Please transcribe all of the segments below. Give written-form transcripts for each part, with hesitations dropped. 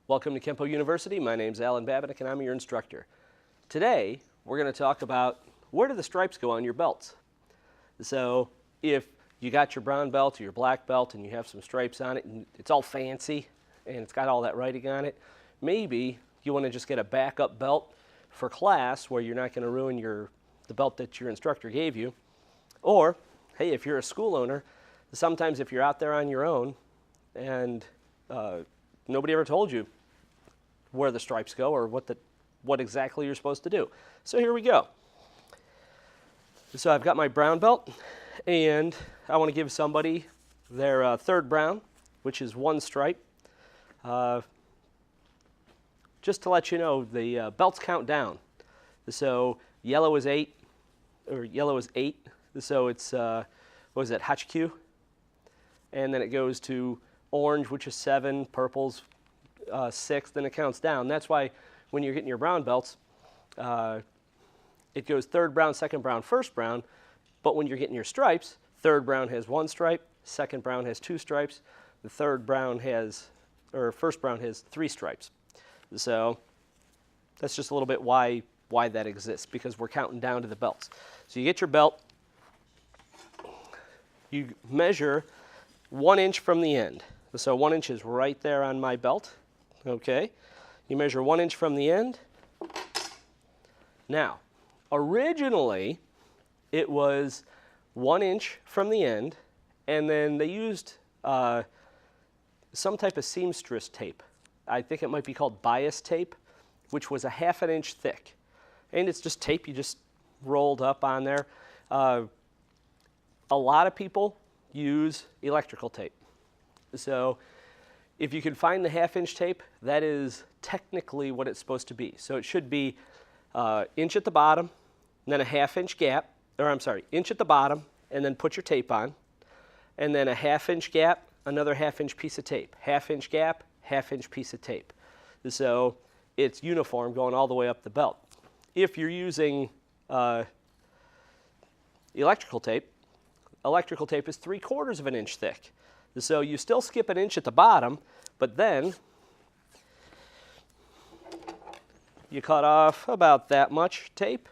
Welcome to Kenpo University. My name's Alan Babinick and I'm your instructor. Today we're going to talk about where do the stripes go on your belts. So if you got your brown belt or your black belt and you have some stripes on it and it's all fancy and it's got all that writing on it, maybe you want to just get a backup belt for class where you're not going to ruin the belt that your instructor gave you. Or, hey, if you're a school owner, sometimes if you're out there on your own and nobody ever told you where the stripes go or what exactly you're supposed to do. So here we go. So I've got my brown belt, and I want to give somebody their third brown, which is one stripe. Just to let you know, the belts count down. So yellow is 8, so it's, what is that, Hachq? And then it goes to orange, which is 7, purple's 6, then it counts down. That's why when you're getting your brown belts, it goes third brown, second brown, first brown, but when you're getting your stripes, third brown has 1 stripe, second brown has 2 stripes, the first brown has 3 stripes. So that's just a little bit why that exists, because we're counting down to the belts. So you get your belt, you measure 1 inch from the end. So 1 inch is right there on my belt. Okay, you measure 1 inch from the end. Now, originally it was 1 inch from the end, and then they used some type of seamstress tape. I think it might be called bias tape, which was a 1/2 inch thick. And it's just tape you just rolled up on there. A lot of people use electrical tape. So if you can find the 1/2 inch tape, that is technically what it's supposed to be. So it should be inch at the bottom, and then a 1/2 inch gap, inch at the bottom, and then put your tape on, and then a 1/2 inch gap, another 1/2 inch piece of tape, 1/2 inch gap, 1/2 inch piece of tape. So it's uniform going all the way up the belt. If you're using electrical tape is 3/4 of an inch thick. So you still skip an inch at the bottom, but then you cut off about that much tape.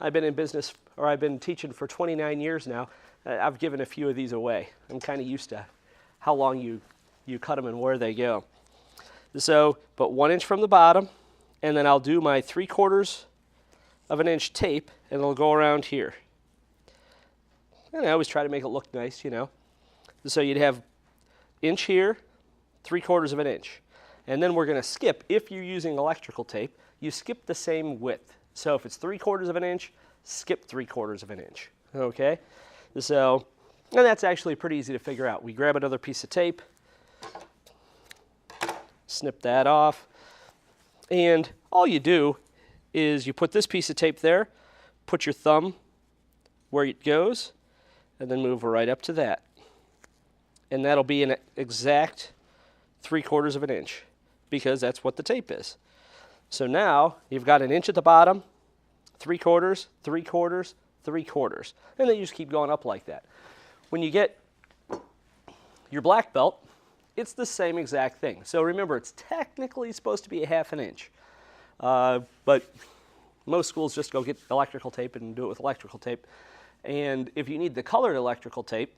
I've been in business, or I've been teaching for 29 years now. I've given a few of these away. I'm kind of used to how long you cut them and where they go. So, but 1 inch from the bottom, and then I'll do my 3/4 of an inch tape, and it'll go around here. And I always try to make it look nice, you know. So you'd have inch here, 3/4 of an inch. And then we're going to skip, if you're using electrical tape, you skip the same width. So if it's 3/4 of an inch, skip 3/4 of an inch. Okay? So, and that's actually pretty easy to figure out. We grab another piece of tape, snip that off, and all you do is you put this piece of tape there, put your thumb where it goes, and then move right up to that. And that'll be an exact 3/4 of an inch, because that's what the tape is. So now you've got an inch at the bottom, 3/4, 3/4, 3/4. And then you just keep going up like that. When you get your black belt, it's the same exact thing. So remember, it's technically supposed to be a 1/2 inch. But most schools just go get electrical tape and do it with electrical tape. And if you need the colored electrical tape,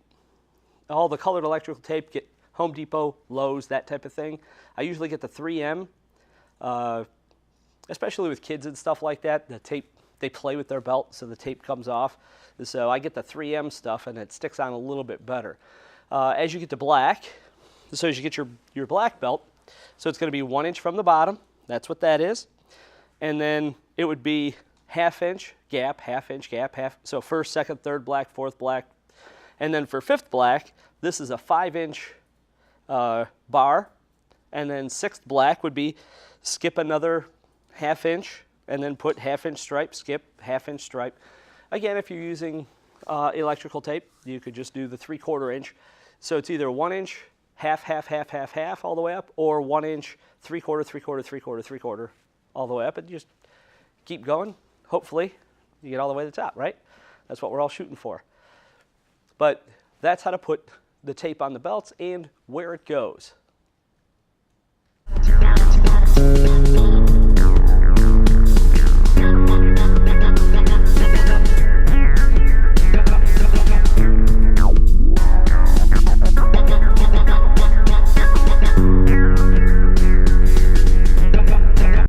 all the colored electrical tape, get Home Depot, Lowe's, that type of thing. I usually get the 3M, especially with kids and stuff like that. The tape, they play with their belt, so the tape comes off. So I get the 3M stuff, and it sticks on a little bit better. As you get to black, so as you get your black belt, so it's going to be 1 inch from the bottom. That's what that is. And then it would be 1/2 inch gap, 1/2 inch gap, so first, second, third black, fourth black. And then for 5th black, this is a 5 inch bar. And then 6th black would be skip another 1/2 inch, and then put 1/2 inch stripe, skip 1/2 inch stripe. Again, if you're using electrical tape, you could just do the 3/4 inch. So it's either 1 inch, half, half, half, half, half, all the way up, or 1 inch, 3/4, 3/4, 3/4, 3/4, all the way up, and just keep going. Hopefully, you get all the way to the top, right? That's what we're all shooting for. But that's how to put the tape on the belts and where it goes.